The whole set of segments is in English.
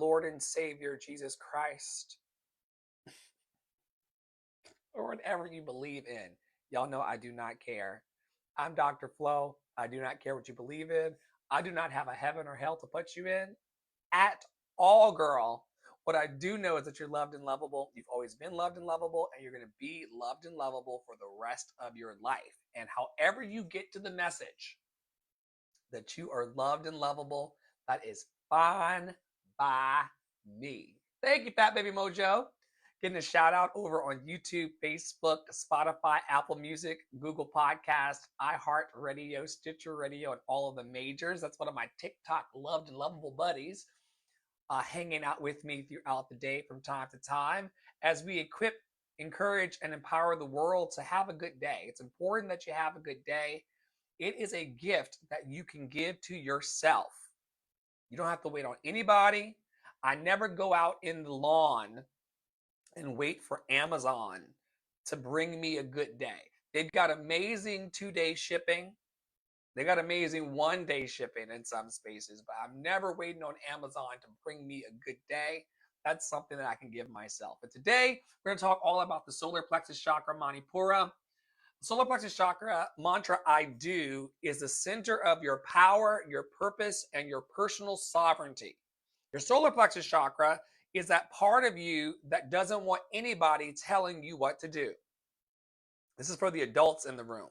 Lord and Savior, Jesus Christ, or whatever you believe in. Y'all know I do not care. I'm Dr. Flo. I do not care what you believe in. I do not have a heaven or hell to put you in at all, girl. What I do know is that you're loved and lovable. You've always been loved and lovable, and you're going to be loved and lovable for the rest of your life. And however you get to the message that you are loved and lovable, that is fine by me. Thank you, Fat Baby Mojo. Getting a shout out over on YouTube, Facebook, Spotify, Apple Music, Google Podcast, iHeartRadio, Stitcher Radio, and all of the majors. That's one of my TikTok loved and lovable buddies hanging out with me throughout the day from time to time as we equip, encourage, and empower the world to have a good day. It's important that you have a good day. It is a gift that you can give to yourself. You don't have to wait on anybody. I never go out in the lawn and wait for Amazon to bring me a good day. They've got amazing 2-day shipping. They got amazing 1-day shipping in some spaces, but I'm never waiting on Amazon to bring me a good day. That's something that I can give myself. And today, we're going to talk all about the solar plexus chakra, Manipura. The solar plexus chakra mantra, I do, is the center of your power, your purpose, and your personal sovereignty. Your solar plexus chakra is that part of you that doesn't want anybody telling you what to do. This is for the adults in the room.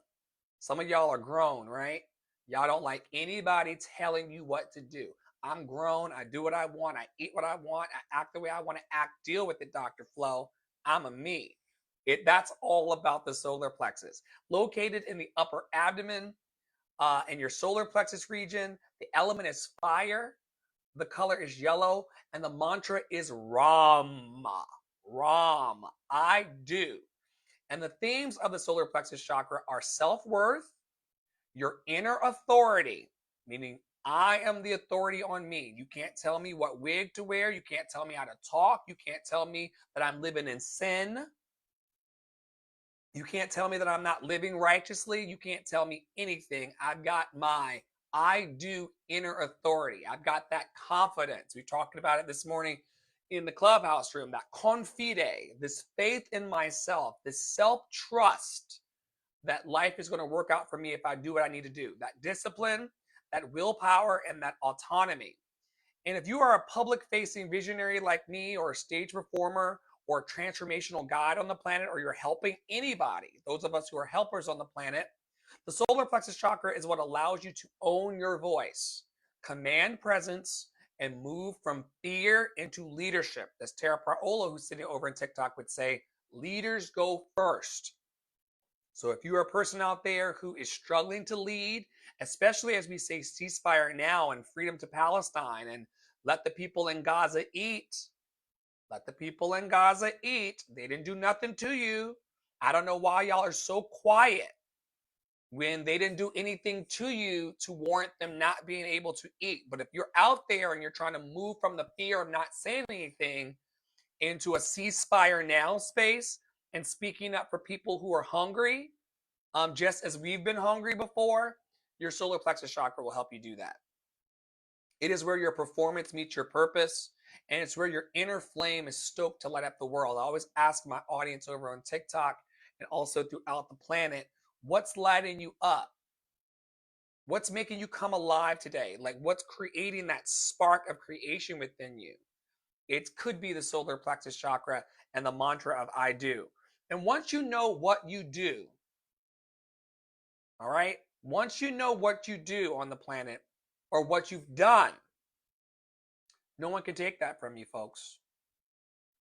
Some of y'all are grown, right? Y'all don't like anybody telling you what to do. I'm grown. I do what I want. I eat what I want. I act the way I want to act. Deal with it, Dr. Flo. I'm a me. That's all about the solar plexus. Located in the upper abdomen, in your solar plexus region, the element is fire. The color is yellow, and the mantra is Ram. Ram. I do. And the themes of the solar plexus chakra are self-worth, your inner authority, meaning I am the authority on me. You can't tell me what wig to wear. You can't tell me how to talk. You can't tell me that I'm living in sin. You can't tell me that I'm not living righteously. You can't tell me anything. I've got my I do inner authority. I've got that confidence. We talked about it this morning in the clubhouse room, that confide, this faith in myself, this self-trust that life is going to work out for me if I do what I need to do. That discipline, that willpower, and that autonomy. And if you are a public-facing visionary like me, or a stage performer, or a transformational guide on the planet, or you're helping anybody, those of us who are helpers on the planet, the solar plexus chakra is what allows you to own your voice, command presence, and move from fear into leadership. As Tara Paola, who's sitting over in TikTok, would say, leaders go first. So if you are a person out there who is struggling to lead, especially as we say ceasefire now and freedom to Palestine and let the people in Gaza eat, let the people in Gaza eat. They didn't do nothing to you. I don't know why y'all are so quiet when they didn't do anything to you to warrant them not being able to eat. But if you're out there and you're trying to move from the fear of not saying anything into a ceasefire now space and speaking up for people who are hungry, just as we've been hungry before, your solar plexus chakra will help you do that. It is where your performance meets your purpose, and it's where your inner flame is stoked to light up the world. I always ask my audience over on TikTok and also throughout the planet, what's lighting you up? What's making you come alive today? Like, what's creating that spark of creation within you? It could be the solar plexus chakra and the mantra of I do. And once you know what you do, all right, once you know what you do on the planet or what you've done, no one can take that from you, folks.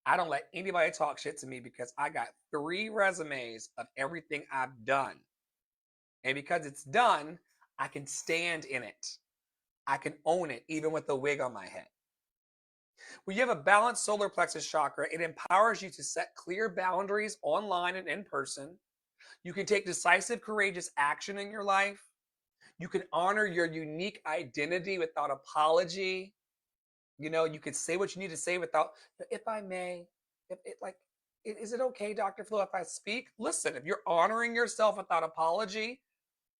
I don't let anybody talk shit to me because I got 3 resumes of everything I've done. And because it's done, I can stand in it. I can own it, even with the wig on my head. When you have a balanced solar plexus chakra, it empowers you to set clear boundaries online and in person. You can take decisive, courageous action in your life. You can honor your unique identity without apology. You know, you can say what you need to say without, if I may, is it okay, Dr. Flo, if I speak? Listen, if you're honoring yourself without apology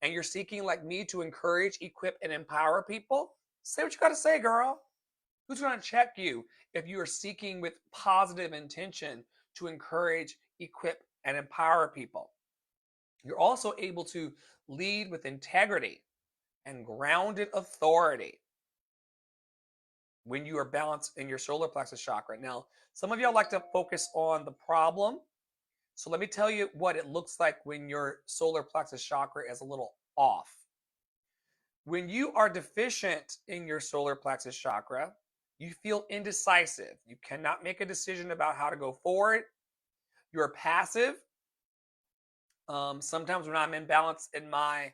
and you're seeking like me to encourage, equip, and empower people, say what you got to say, girl. Who's going to check you if you are seeking with positive intention to encourage, equip, and empower people? You're also able to lead with integrity and grounded authority when you are balanced in your solar plexus chakra. Now, some of y'all like to focus on the problem. So let me tell you what it looks like when your solar plexus chakra is a little off. When you are deficient in your solar plexus chakra, you feel indecisive. You cannot make a decision about how to go forward. You're passive. Sometimes when I'm imbalanced in my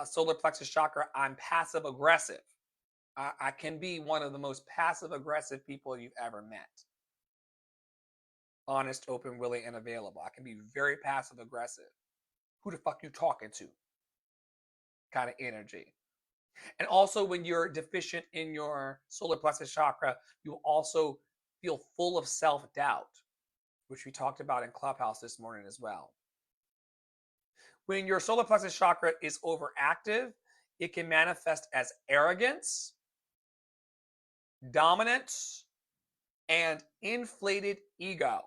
solar plexus chakra, I'm passive aggressive. I can be one of the most passive aggressive people you've ever met. Honest, open, willing, and available. I can be very passive aggressive. Who the fuck you talking to? Kind of energy. And also when you're deficient in your solar plexus chakra, you also feel full of self-doubt, which we talked about in Clubhouse this morning as well. When your solar plexus chakra is overactive, it can manifest as arrogance, dominance, and inflated ego.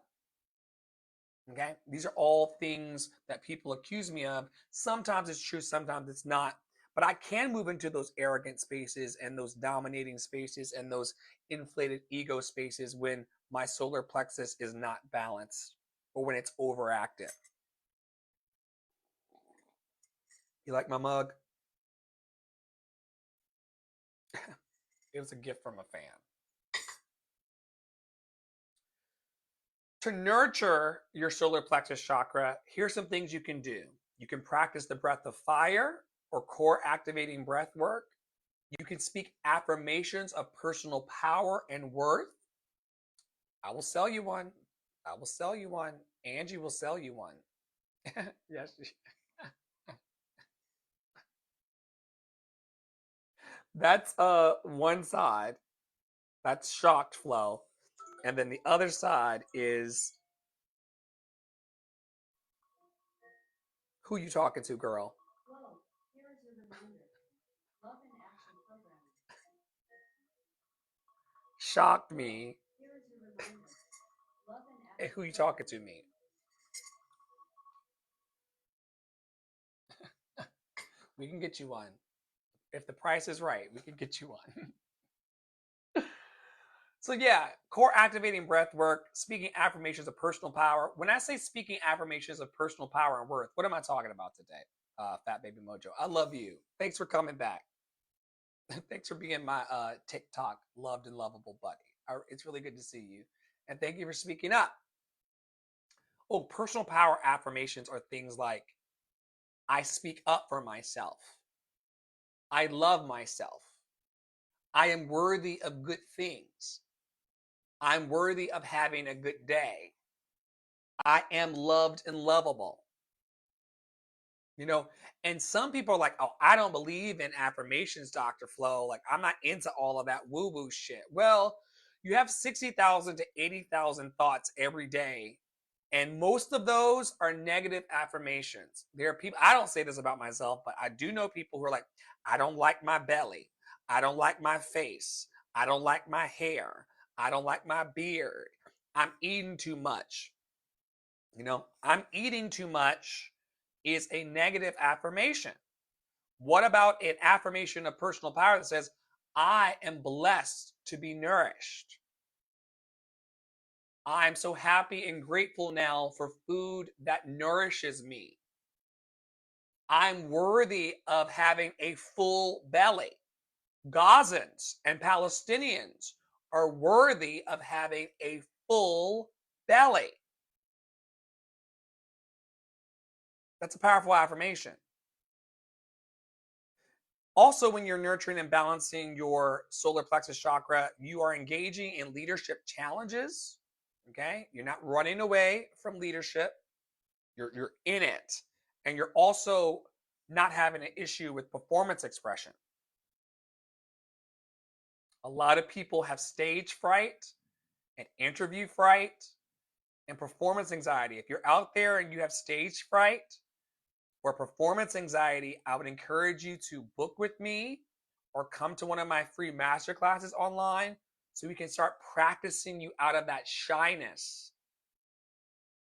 Okay? These are all things that people accuse me of. Sometimes it's true, sometimes it's not. But I can move into those arrogant spaces and those dominating spaces and those inflated ego spaces when my solar plexus is not balanced or when it's overactive. You like my mug? It was a gift from a fan. To nurture your solar plexus chakra, here's some things you can do. You can practice the breath of fire or core activating breath work. You can speak affirmations of personal power and worth. I will sell you one. I will sell you one. Angie will sell you one. Yes. That's one side. That's shocked flow. And then the other side is who you talking to, girl? Whoa, here is your reminder. Love and action programming. Shocked me. Here is your reminder. Love and action. Hey, who you talking to me? We can get you one. If the price is right, we can get you one. So yeah, core activating breath work, speaking affirmations of personal power. When I say speaking affirmations of personal power and worth, what am I talking about today? Fat Baby Mojo, I love you. Thanks for coming back. Thanks for being my TikTok loved and lovable buddy. It's really good to see you. And thank you for speaking up. Oh, personal power affirmations are things like, I speak up for myself. I love myself. I am worthy of good things. I'm worthy of having a good day. I am loved and lovable. You know, and some people are like, oh, I don't believe in affirmations, Dr. Flo. Like, I'm not into all of that woo-woo shit. Well, you have 60,000 to 80,000 thoughts every day. And most of those are negative affirmations. There are people, I don't say this about myself, but I do know people who are like, I don't like my belly. I don't like my face. I don't like my hair. I don't like my beard. I'm eating too much. You know, I'm eating too much is a negative affirmation. What about an affirmation of personal power that says, I am blessed to be nourished? I'm so happy and grateful now for food that nourishes me. I'm worthy of having a full belly. Gazans and Palestinians are worthy of having a full belly. That's a powerful affirmation. Also, when you're nurturing and balancing your solar plexus chakra, you are engaging in leadership challenges. Okay, you're not running away from leadership. You're in it, and you're also not having an issue with performance expression. A lot of people have stage fright and interview fright and performance anxiety. If you're out there and you have stage fright or performance anxiety, I would encourage you to book with me or come to one of my free masterclasses online so we can start practicing you out of that shyness.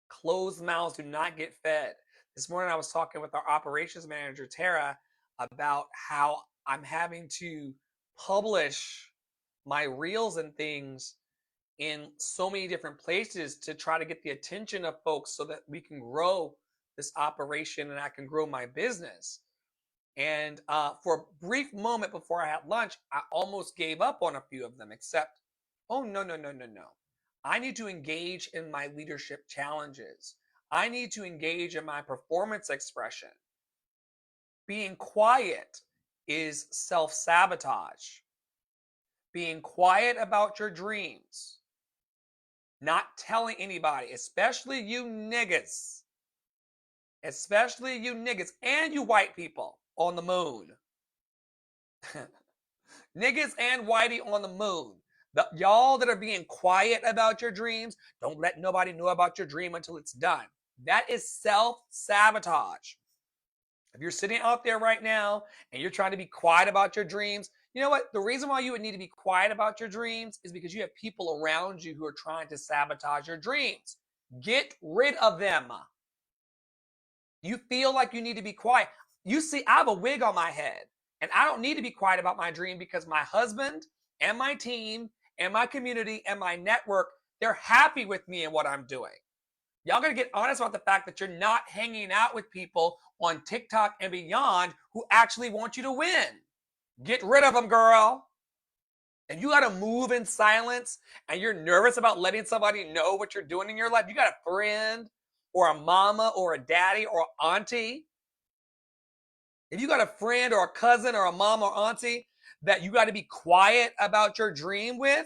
Closed mouths do not get fed. This morning I was talking with our operations manager, Tara, about how I'm having to publish my reels and things in so many different places to try to get the attention of folks so that we can grow this operation and I can grow my business. And for a brief moment before I had lunch, I almost gave up on a few of them, except, oh, no. I need to engage in my leadership challenges. I need to engage in my performance expression. Being quiet is self-sabotage. Being quiet about your dreams. Not telling anybody, especially you niggas. Especially you niggas and you white people on the moon. Niggas and whitey on the moon. Y'all that are being quiet about your dreams, don't let nobody know about your dream until it's done. That is self-sabotage. If you're sitting out there right now and you're trying to be quiet about your dreams, you know what? The reason why you would need to be quiet about your dreams is because you have people around you who are trying to sabotage your dreams. Get rid of them. You feel like you need to be quiet. You see, I have a wig on my head, and I don't need to be quiet about my dream because my husband and my team and my community and my network, they're happy with me and what I'm doing. Y'all gotta get honest about the fact that you're not hanging out with people on TikTok and beyond who actually want you to win. Get rid of them, girl. If you gotta move in silence and you're nervous about letting somebody know what you're doing in your life, you got a friend or a mama or a daddy or an auntie. If you got a friend or a cousin or a mom or auntie that you got to be quiet about your dream with,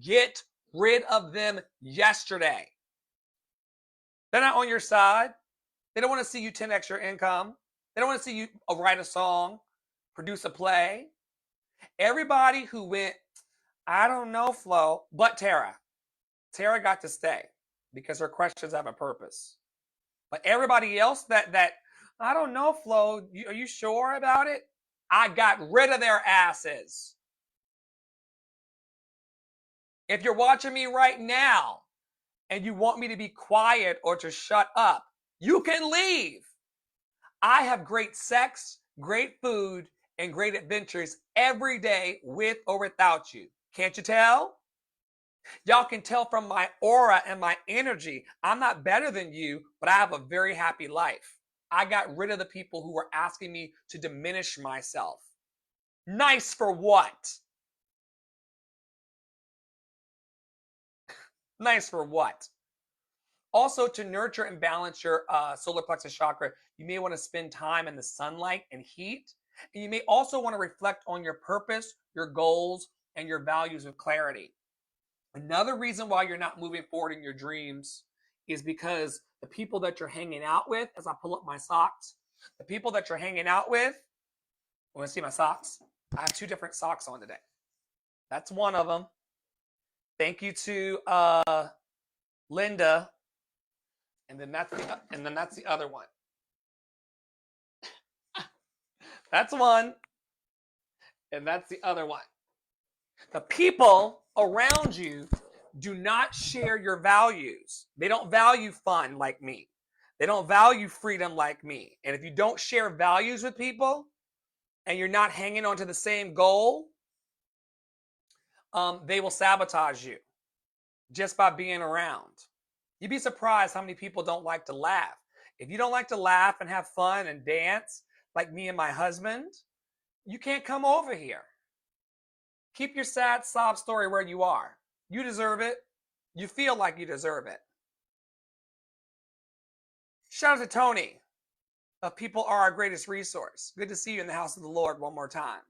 get rid of them yesterday. They're not on your side. They don't want to see you 10x your income. They don't want to see you write a song, produce a play. Everybody who went, I don't know, Flo, but Tara. Tara got to stay because her questions have a purpose. But everybody else that I don't know, Flo, are you sure about it? I got rid of their asses. If you're watching me right now and you want me to be quiet or to shut up, you can leave. I have great sex, great food, and great adventures every day with or without you. Can't you tell? Y'all can tell from my aura and my energy. I'm not better than you, but I have a very happy life. I got rid of the people who were asking me to diminish myself. Nice for what? Nice for what? Also, to nurture and balance your solar plexus chakra, you may want to spend time in the sunlight and heat. And you may also want to reflect on your purpose, your goals, and your values with clarity. Another reason why you're not moving forward in your dreams is because the people that you're hanging out with, as I pull up my socks, the people that you're hanging out with, want to see my socks? I have two different socks on today. That's one of them. Thank you to Linda. And then that's the other one. That's one. And that's the other one. The people around you do not share your values. They don't value fun like me. They don't value freedom like me. And if you don't share values with people and you're not hanging on to the same goal, they will sabotage you just by being around. You'd be surprised how many people don't like to laugh. If you don't like to laugh and have fun and dance like me and my husband, you can't come over here. Keep your sad sob story where you are. You deserve it. You feel like you deserve it. Shout out to Tony. People are our greatest resource. Good to see you in the house of the Lord one more time.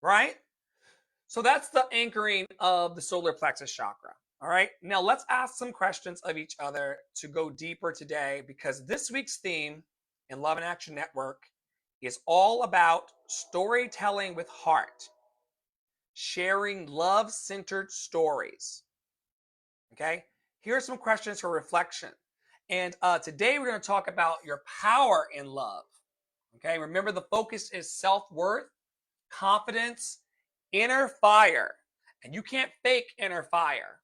Right? So that's the anchoring of the solar plexus chakra. All right. Now let's ask some questions of each other to go deeper today, because this week's theme in Love in Action Network is all about storytelling with heart, sharing love-centered stories. Okay. Here are some questions for reflection. And today we're going to talk about your power in love. Okay. Remember, the focus is self-worth. confidence, inner fire. And you can't fake inner fire.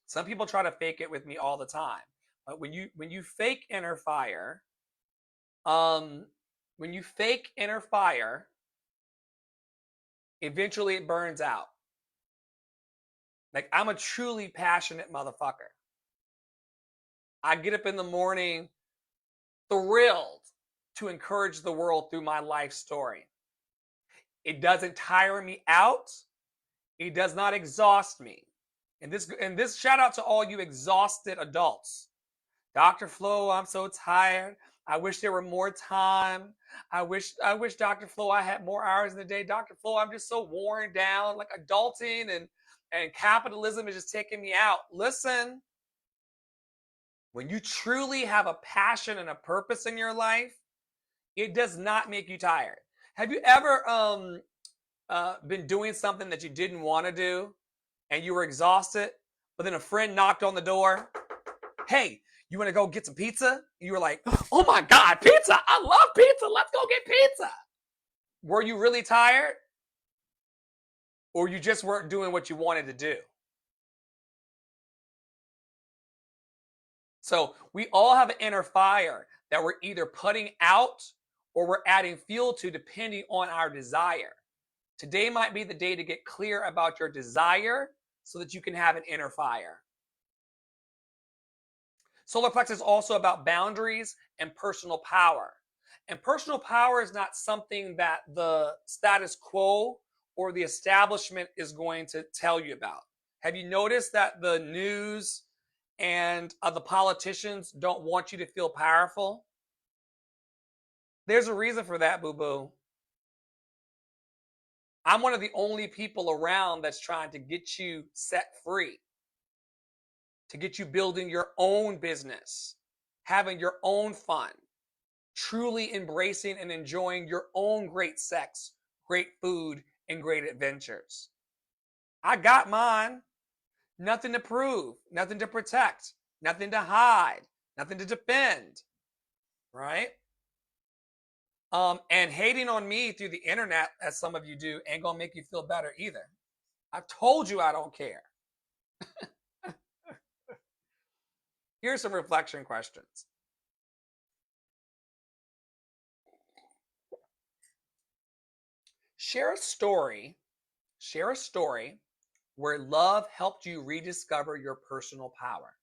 Some people try to fake it with me all the time. But when you fake inner fire, when you fake inner fire, eventually it burns out. Like, I'm a truly passionate motherfucker. I get up in the morning thrilled to encourage the world through my life story. It doesn't tire me out. It does not exhaust me. And this shout out to all you exhausted adults. Dr. Flo, I'm so tired. I wish there were more time. I wish Dr. Flo, I had more hours in the day. Dr. Flo, I'm just so worn down. Like, adulting and capitalism is just taking me out. Listen, when you truly have a passion and a purpose in your life, it does not make you tired. Have you ever been doing something that you didn't want to do and you were exhausted, but then a friend knocked on the door? Hey, you want to go get some pizza? And you were like, oh my God, pizza. I love pizza. Let's go get pizza. Were you really tired? Or you just weren't doing what you wanted to do? So we all have an inner fire that we're either putting out or we're adding fuel to, depending on our desire. Today might be the day to get clear about your desire so that you can have an inner fire. Solar plexus is also about boundaries and personal power. And personal power is not something that the status quo or the establishment is going to tell you about. Have you noticed that the news and the politicians don't want you to feel powerful? There's a reason for that, boo-boo. I'm one of the only people around that's trying to get you set free, to get you building your own business, having your own fun, truly embracing and enjoying your own great sex, great food, and great adventures. I got mine. Nothing to prove, nothing to protect, nothing to hide, nothing to defend, right? And hating on me through the internet, as some of you do, ain't gonna make you feel better either. I've told you I don't care. Here's some reflection questions. Share a story where love helped you rediscover your personal power.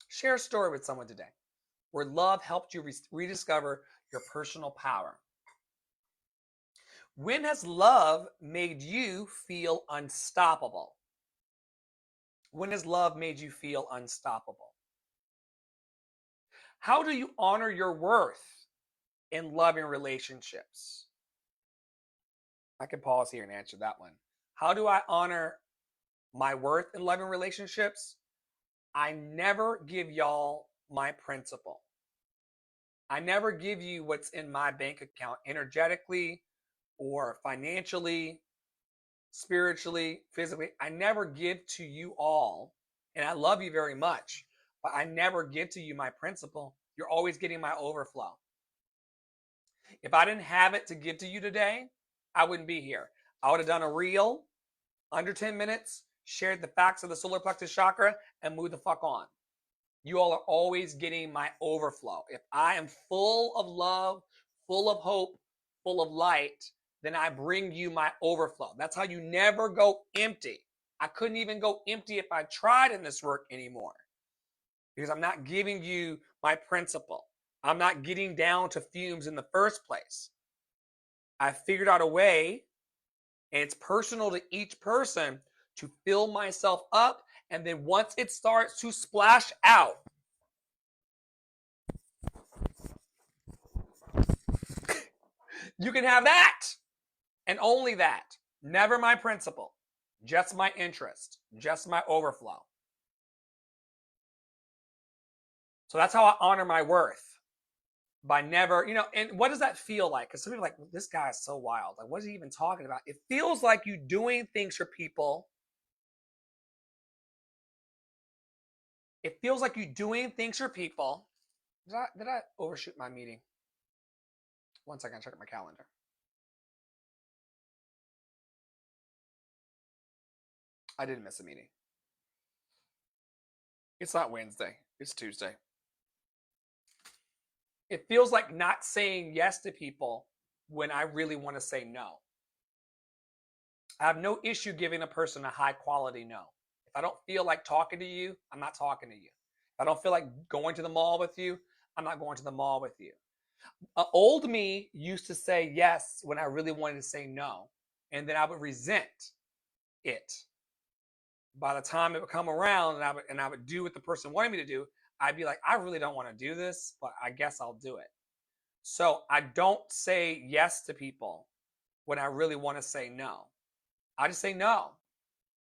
Share a story with someone today where love helped you rediscover your personal power. When has love made you feel unstoppable? When has love made you feel unstoppable? How do you honor your worth in loving relationships? I can pause here and answer that one. How do I honor my worth in loving relationships? I never give y'all my principal. I never give you what's in my bank account energetically or financially, spiritually, physically. I never give to you all, and I love you very much, but I never give to you my principal. You're always getting my overflow. If I didn't have it to give to you today, I wouldn't be here. I would have done a reel under 10 minutes, shared the facts of the solar plexus chakra, and moved the fuck on. You all are always getting my overflow. If I am full of love, full of hope, full of light, then I bring you my overflow. That's how you never go empty. I couldn't even go empty if I tried in this work anymore, because I'm not giving you my principle. I'm not getting down to fumes in the first place. I figured out a way, and it's personal to each person, to fill myself up. And then once it starts to splash out, you can have that and only that. Never my principle, just my interest, just my overflow. So that's how I honor my worth, by never, and what does that feel like? Because some people are like, well, this guy is so wild. Like, what is he even talking about? It feels like you doing things for people. It feels like you doing things for people. Did I overshoot my meeting? One second, check my calendar. I didn't miss a meeting. It's not Wednesday. It's Tuesday. It feels like not saying yes to people when I really want to say no. I have no issue giving a person a high quality no. If I don't feel like talking to you, I'm not talking to you. If I don't feel like going to the mall with you, I'm not going to the mall with you. Old me used to say yes when I really wanted to say no, and then I would resent it. By the time it would come around and I would do what the person wanted me to do, I'd be like, I really don't want to do this, but I guess I'll do it. So I don't say yes to people when I really want to say no. I just say no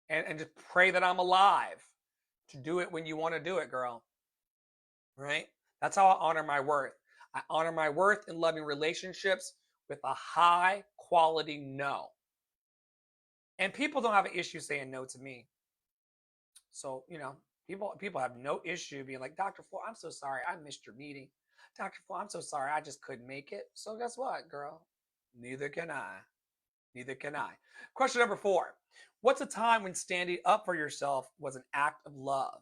and just pray that I'm alive to do it when you want to do it, girl. Right? That's how I honor my worth. I honor my worth in loving relationships with a high quality no. And people don't have an issue saying no to me. So, people have no issue being like, Dr. Flo, I'm so sorry I missed your meeting. Dr. Flo, I'm so sorry I just couldn't make it. So guess what, girl? Neither can I. Neither can I. Question number 4. What's a time when standing up for yourself was an act of love?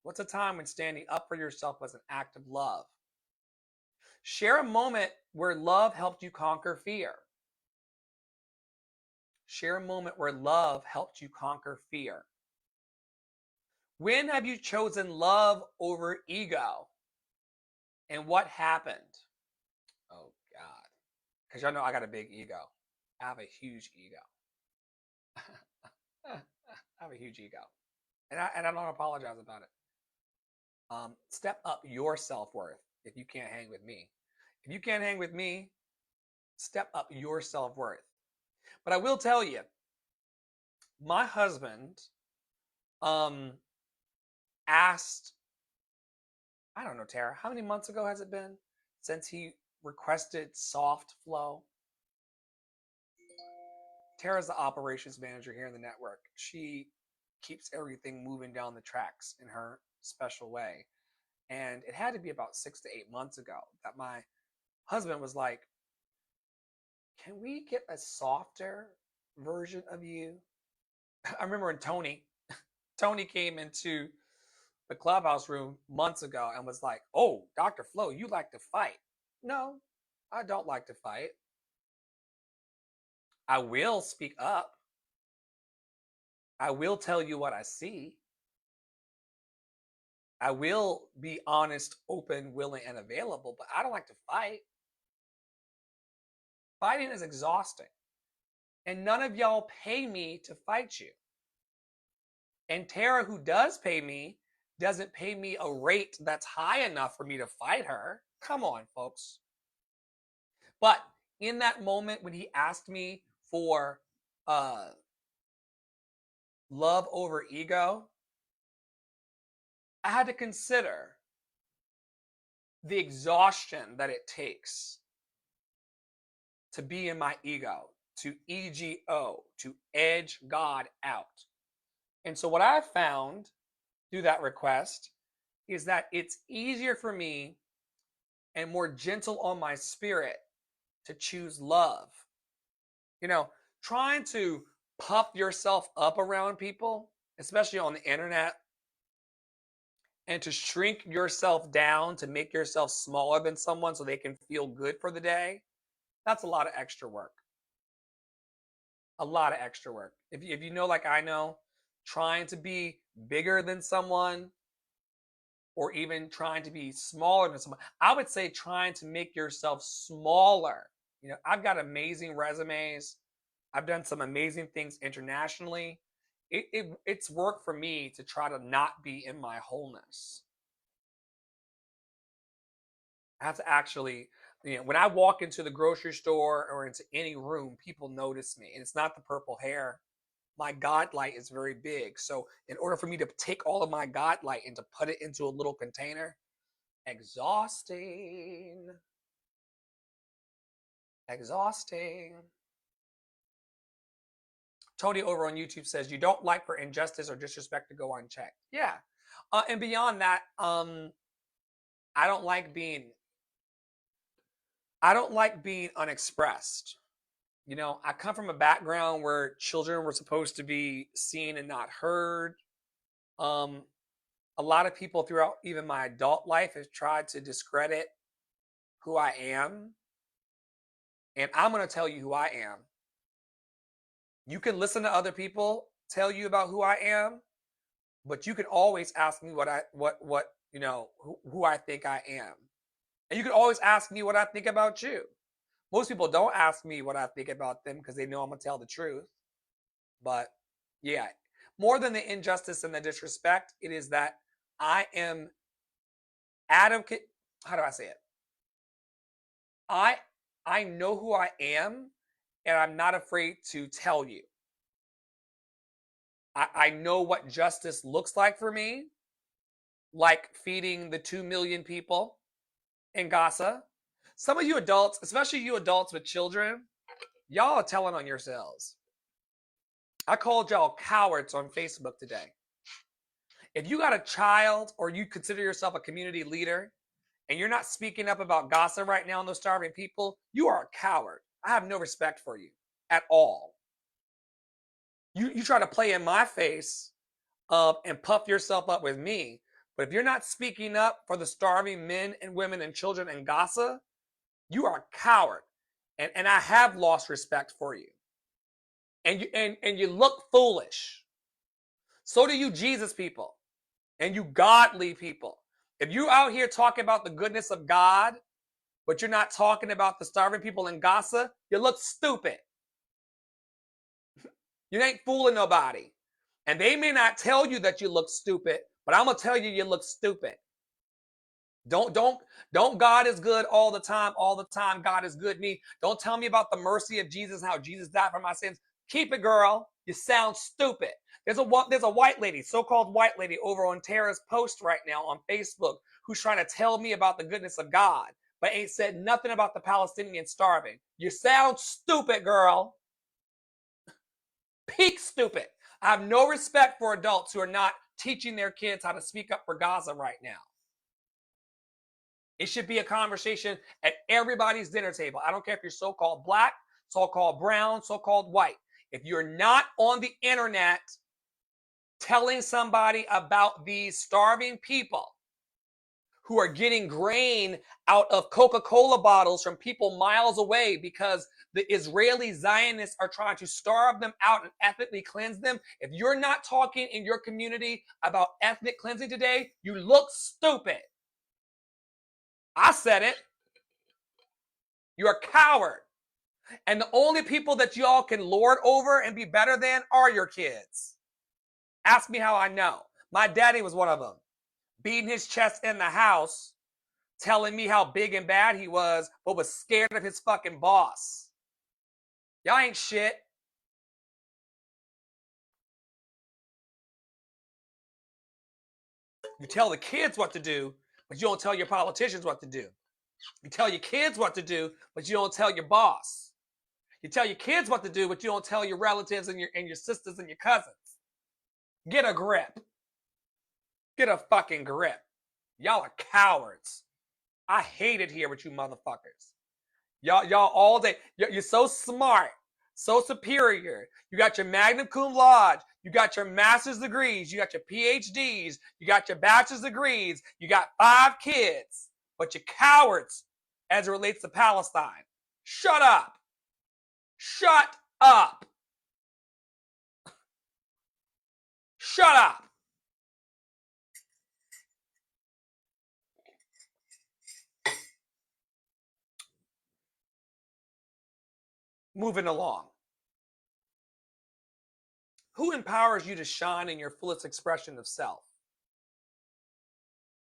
What's a time when standing up for yourself was an act of love? Share a moment where love helped you conquer fear. Share a moment where love helped you conquer fear. When have you chosen love over ego? And what happened? Oh, God. Because y'all know I got a big ego. I have a huge ego. I have a huge ego. And I don't apologize about it. Step up your self-worth if you can't hang with me. If you can't hang with me, step up your self-worth. But I will tell you, my husband asked, I don't know, Tara, how many months ago has it been since he requested soft flow? Tara's the operations manager here in the network. She keeps everything moving down the tracks in her special way. And it had to be about 6 to 8 months ago that my husband was like, can we get a softer version of you? I remember when Tony came into the clubhouse room months ago and was like, oh, Dr. Flo, you like to fight. No, I don't like to fight. I will speak up. I will tell you what I see. I will be honest, open, willing, and available, but I don't like to fight. Fighting is exhausting. And none of y'all pay me to fight you. And Tara, who does pay me, doesn't pay me a rate that's high enough for me to fight her. Come on, folks. But in that moment when he asked me for love over ego, I had to consider the exhaustion that it takes to be in my ego, to EGO, to edge God out. And so what I found through that request is that it's easier for me and more gentle on my spirit to choose love. Trying to puff yourself up around people, especially on the internet, and to shrink yourself down to make yourself smaller than someone so they can feel good for the day, that's a lot of extra work. A lot of extra work. If you know, like I know, trying to be bigger than someone or even trying to be smaller than someone, I would say trying to make yourself smaller. I've got amazing resumes. I've done some amazing things internationally. It's work for me to try to not be in my wholeness. I have to actually, when I walk into the grocery store or into any room, people notice me. And it's not the purple hair. My God light is very big. So in order for me to take all of my God light and to put it into a little container, exhausting. Tony over on YouTube says, you don't like for injustice or disrespect to go unchecked. Yeah. And beyond that, I don't like being I don't like being unexpressed. You know, I come from a background where children were supposed to be seen and not heard. Um, a lot of people throughout even my adult life have tried to discredit who I am. And I'm going to tell you who I am. You can listen to other people tell you about who I am, but you can always ask me who I think I am. And you can always ask me what I think about you. Most people don't ask me what I think about them because they know I'm going to tell the truth. But yeah, more than the injustice and the disrespect, it is that I am advocate. How do I say it? I know who I am, and I'm not afraid to tell you. I know what justice looks like for me, like feeding the 2 million people in Gaza. Some of you adults, especially you adults with children, y'all are telling on yourselves. I called y'all cowards on Facebook today. If you got a child or you consider yourself a community leader and you're not speaking up about Gaza right now and those starving people, you are a coward. I have no respect for you at all. You try to play in my face and puff yourself up with me. But if you're not speaking up for the starving men and women and children in Gaza, you are a coward. And I have lost respect for you. And you look foolish. So do you Jesus people and you godly people. If you're out here talking about the goodness of God, but you're not talking about the starving people in Gaza, you look stupid. You ain't fooling nobody. And they may not tell you that you look stupid, but I'm going to tell you you look stupid. Don't God is good all the time, God is good me. Don't tell me about the mercy of Jesus, how Jesus died for my sins. Keep it, girl. You sound stupid. There's a white lady, so-called white lady over on Tara's post right now on Facebook who's trying to tell me about the goodness of God, but ain't said nothing about the Palestinians starving. You sound stupid, girl. Peak stupid. I have no respect for adults who are not teaching their kids how to speak up for Gaza right now. It should be a conversation at everybody's dinner table. I don't care if you're so-called black, so-called brown, so-called white. If you're not on the internet telling somebody about these starving people who are getting grain out of Coca-Cola bottles from people miles away because the Israeli Zionists are trying to starve them out and ethnically cleanse them. If you're not talking in your community about ethnic cleansing today, you look stupid. I said it. You're a coward. And the only people that y'all can lord over and be better than are your kids. Ask me how I know. My daddy was one of them. Beating his chest in the house, telling me how big and bad he was, but was scared of his fucking boss. Y'all ain't shit. You tell the kids what to do, but you don't tell your politicians what to do. You tell your kids what to do, but you don't tell your boss. You tell your kids what to do, but you don't tell your relatives and your sisters and your cousins. Get a grip. Get a fucking grip. Y'all are cowards. I hate it here with you motherfuckers. Y'all all day. You're so smart, so superior. You got your magna cum laude. You got your master's degrees. You got your PhDs. You got your bachelor's degrees. You got 5 kids. But you're cowards as it relates to Palestine. Shut up. Shut up. Shut up. Moving along. Who empowers you to shine in your fullest expression of self?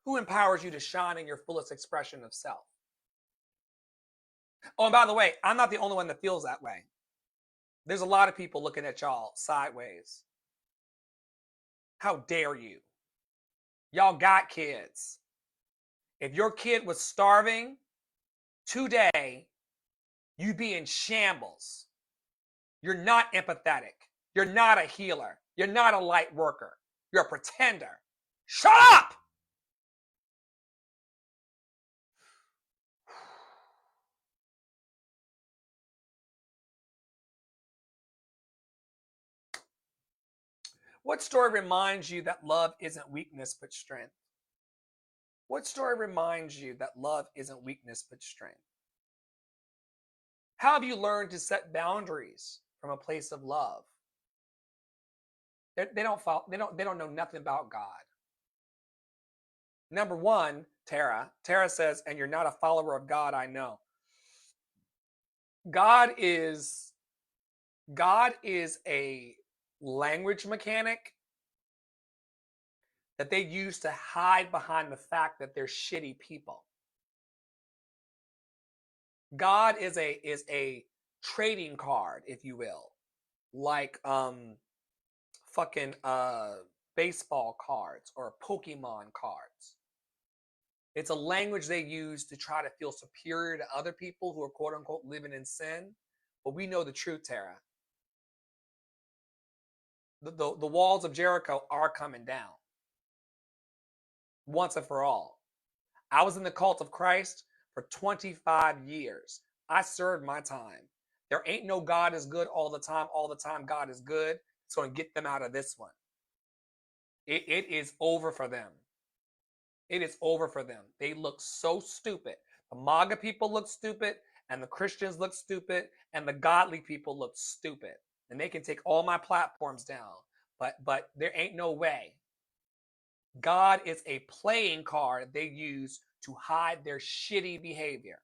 Who empowers you to shine in your fullest expression of self? Oh, and by the way, I'm not the only one that feels that way. There's a lot of people looking at y'all sideways. How dare you? Y'all got kids. If your kid was starving today, you'd be in shambles. You're not empathetic. You're not a healer. You're not a light worker. You're a pretender. Shut up! What story reminds you that love isn't weakness but strength? What story reminds you that love isn't weakness but strength? How have you learned to set boundaries from a place of love? They don't follow, they don't know nothing about God. Number one, Tara says, and you're not a follower of God, I know. God is a language mechanic that they use to hide behind the fact that they're shitty people. God is a trading card, if you will, like fucking baseball cards or Pokemon cards. It's a language they use to try to feel superior to other people who are quote unquote living in sin. But we know the truth, Tara. The walls of Jericho are coming down once and for all. I was in the cult of Christ for 25 years. I served my time. There ain't no God is good all the time. All the time God is good. It's going to get them out of this one. It is over for them. It is over for them. They look so stupid. The MAGA people look stupid, and the Christians look stupid, and the godly people look stupid. And they can take all my platforms down. But there ain't no way. God is a playing card they use to hide their shitty behavior.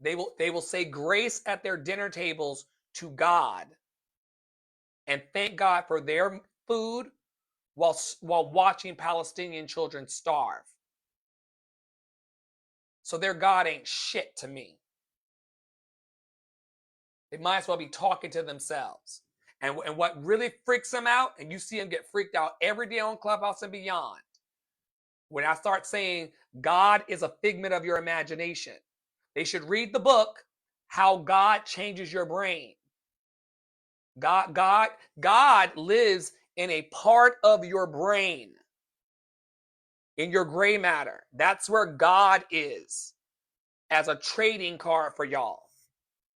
They will say grace at their dinner tables to God and thank God for their food while watching Palestinian children starve. So their God ain't shit to me. They might as well be talking to themselves. And what really freaks them out, and you see them get freaked out every day on Clubhouse and beyond, when I start saying God is a figment of your imagination. They should read the book, How God Changes Your Brain. God lives in a part of your brain, in your gray matter. That's where God is as a trading card for y'all.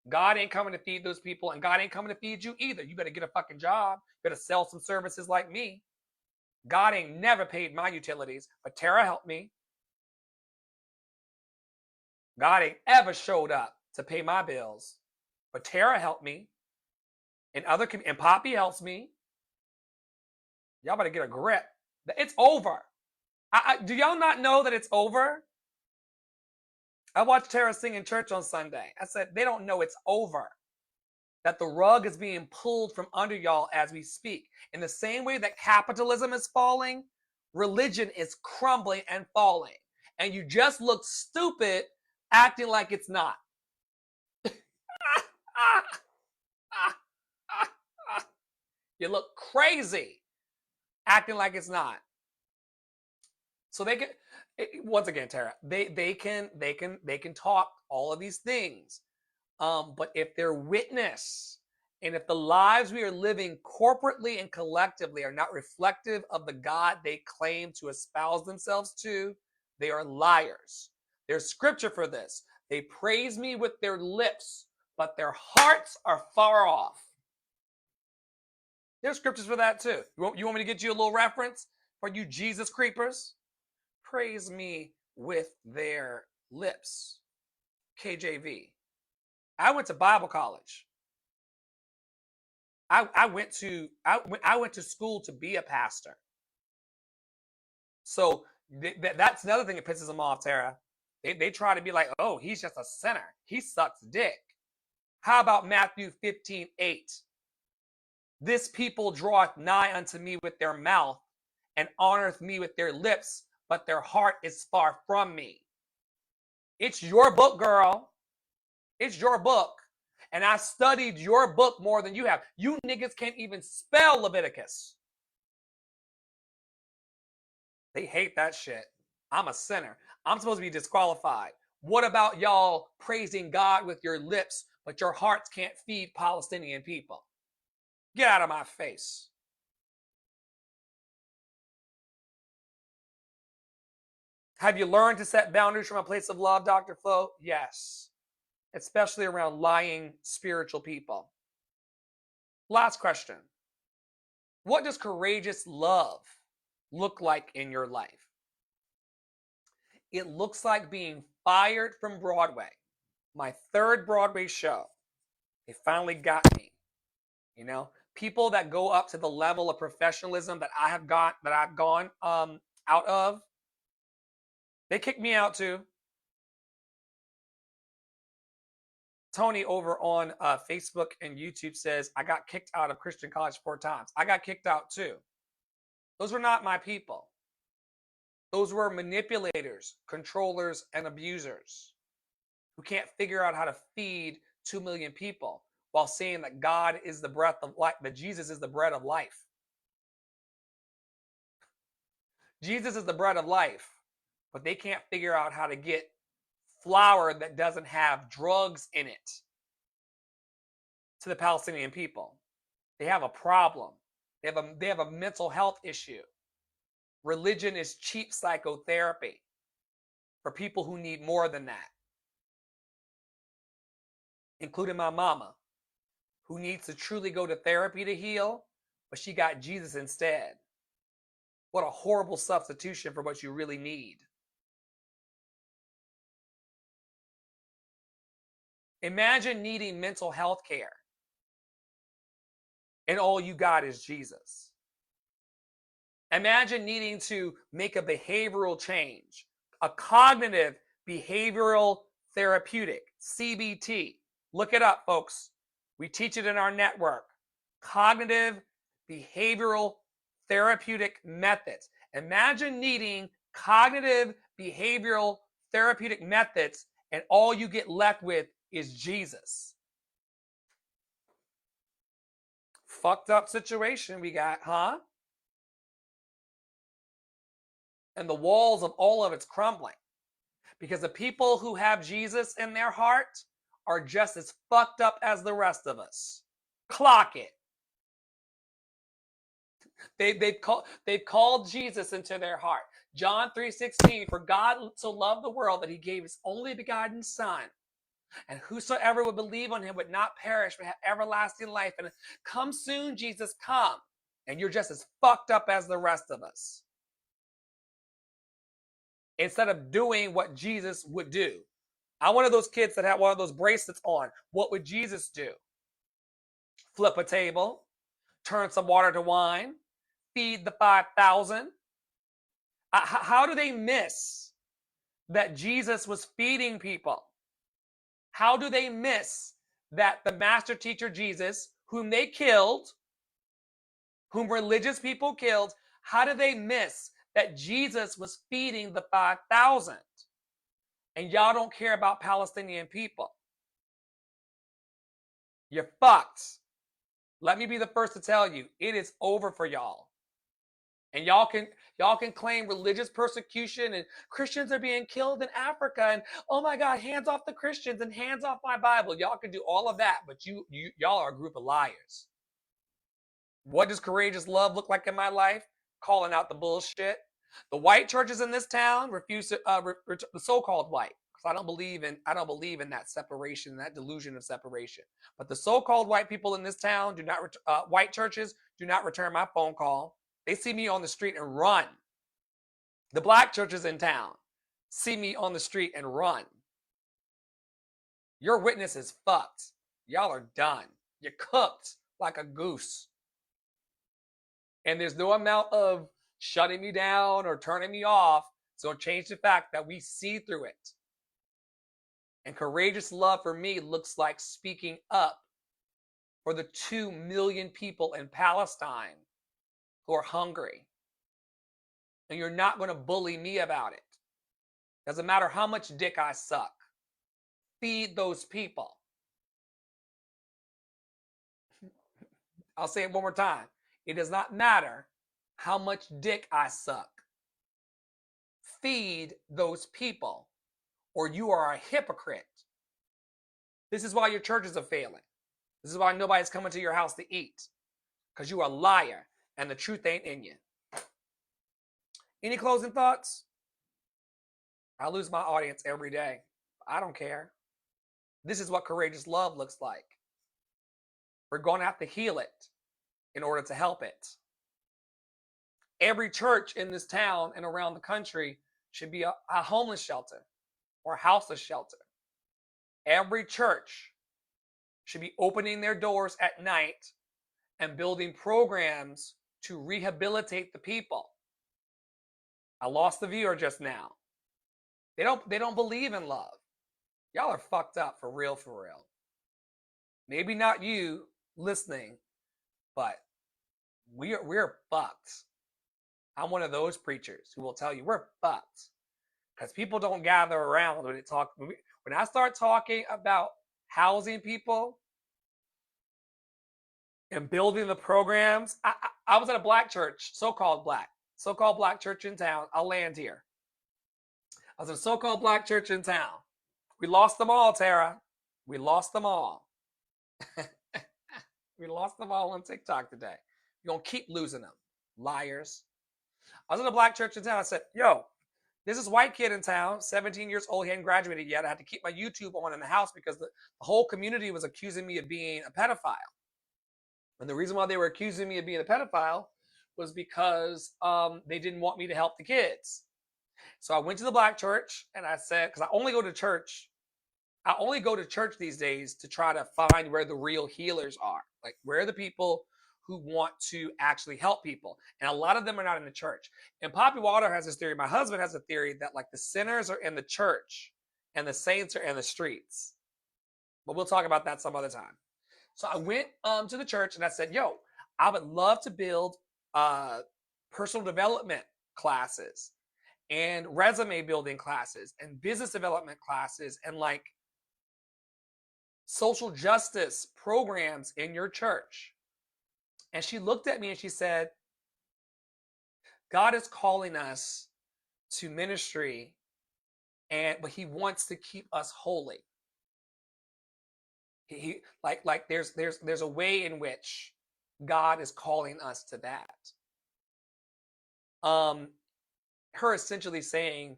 God ain't coming to feed those people, and God ain't coming to feed you either. You better get a fucking job. You better sell some services like me. God ain't never paid my utilities, but Tara helped me. God ain't ever showed up to pay my bills, but Tara helped me. And Poppy helps me. Y'all better get a grip. It's over. Do y'all not know that it's over? I watched Tara sing in church on Sunday. I said, they don't know it's over. That the rug is being pulled from under y'all as we speak. In the same way that capitalism is falling, religion is crumbling and falling. And you just look stupid acting like it's not. You look crazy acting like it's not. So they can, once again, Tara, they can talk all of these things, but if their witness and if the lives we are living corporately and collectively are not reflective of the God they claim to espouse themselves to, they are liars. There's scripture for this. They praise me with their lips, but their hearts are far off. There's scriptures for that too. You want me to get you a little reference for you Jesus creepers? Praise me with their lips. KJV. I went to Bible college. I went to school to be a pastor. So that's another thing that pisses them off, Tara. They try to be like, oh, he's just a sinner. He sucks dick. How about Matthew 15:8? This people draweth nigh unto me with their mouth and honoreth me with their lips, but their heart is far from me. It's your book, girl. It's your book. And I studied your book more than you have. You niggas can't even spell Leviticus. They hate that shit. I'm a sinner. I'm supposed to be disqualified. What about y'all praising God with your lips, but your hearts can't feed Palestinian people? Get out of my face. Have you learned to set boundaries from a place of love, Dr. Flo? Yes. Especially around lying spiritual people. Last question. What does courageous love look like in your life? It looks like being fired from Broadway. My third Broadway show. They finally got me. You know, people that go up to the level of professionalism that I've gone out of, they kicked me out too. Tony over on Facebook and YouTube says, I got kicked out of Christian college 4 times. I got kicked out too. Those were not my people. Those were manipulators, controllers, and abusers who can't figure out how to feed 2 million people while saying that God is the breath of life, that Jesus is the bread of life. Jesus is the bread of life, but they can't figure out how to get flour that doesn't have drugs in it to the Palestinian people. They have a problem. They have a mental health issue. Religion is cheap psychotherapy for people who need more than that, including my mama, who needs to truly go to therapy to heal, but she got Jesus instead. What a horrible substitution for what you really need. Imagine needing mental health care, and all you got is Jesus. Imagine needing to make a behavioral change, a cognitive behavioral therapeutic, CBT. Look it up, folks. We teach it in our network. Cognitive behavioral therapeutic methods. Imagine needing cognitive behavioral therapeutic methods, and all you get left with is Jesus. Fucked up situation we got, huh? And the walls of all of it's crumbling. Because the people who have Jesus in their heart are just as fucked up as the rest of us. Clock it. They've called Jesus into their heart. John 3:16, for God so loved the world that he gave his only begotten son. And whosoever would believe on him would not perish, but have everlasting life. And come soon, Jesus, come. And you're just as fucked up as the rest of us. Instead of doing what Jesus would do. I'm one of those kids that had one of those bracelets on. What would Jesus do? Flip a table, turn some water to wine, feed the 5,000. How do they miss that Jesus was feeding people? How do they miss that the master teacher Jesus, whom they killed, whom religious people killed, how do they miss that Jesus was feeding the 5,000? And y'all don't care about Palestinian people. You're fucked. Let me be the first to tell you, it is over for y'all. And y'all can claim religious persecution and Christians are being killed in Africa and oh my God, hands off the Christians and hands off my Bible. Y'all can do all of that, but y'all are a group of liars. What does courageous love look like in my life? Calling out the bullshit. The white churches in this town refuse to the so-called white, because I don't believe in that separation, that delusion of separation. But the so-called white people in this town do not white churches do not return my phone call. They see me on the street and run. The black churches in town see me on the street and run. Your witness is fucked. Y'all are done. You're cooked like a goose. And there's no amount of shutting me down or turning me off so change the fact that we see through it. And courageous love for me looks like speaking up for the 2 million people in Palestine who are hungry. And you're not going to bully me about it. Doesn't matter how much dick I suck. Feed those people. I'll say it one more time. It does not matter how much dick I suck. Feed those people, or you are a hypocrite. This is why your churches are failing. This is why nobody's coming to your house to eat. Because you are a liar, and the truth ain't in you. Any closing thoughts? I lose my audience every day. I don't care. This is what courageous love looks like. We're going to have to heal it in order to help it. Every church in this town and around the country should be a homeless shelter or a houseless shelter. Every church should be opening their doors at night and building programs to rehabilitate the people. I lost the viewer just now. They don't believe in love. Y'all are fucked up for real, for real. Maybe not you listening, but we're fucked. I'm one of those preachers who will tell you we're fucked because people don't gather around when they talk. When I start talking about housing people and building the programs, I was at a black church, so-called black church in town. I'll land here. I was in a so-called black church in town. We lost them all, Tara. We lost them all. We lost them all on TikTok today. You're going to keep losing them. Liars. I was in a black church in town. I said, yo, this is white kid in town, 17 years old. He hadn't graduated yet. I had to keep my YouTube on in the house because the whole community was accusing me of being a pedophile. And the reason why they were accusing me of being a pedophile was because they didn't want me to help the kids. So I went to the black church and I said, because I only go to church these days to try to find where the real healers are. Like, where are the people who want to actually help people? And a lot of them are not in the church. And Poppy Walter has this theory. My husband has a theory that, like, the sinners are in the church and the saints are in the streets. But we'll talk about that some other time. So I went to the church and I said, yo, I would love to build personal development classes and resume building classes and business development classes and like social justice programs in your church. And she looked at me and she said, God is calling us to ministry, but he wants to keep us holy. He like there's a way in which God is calling us to that. Her essentially saying,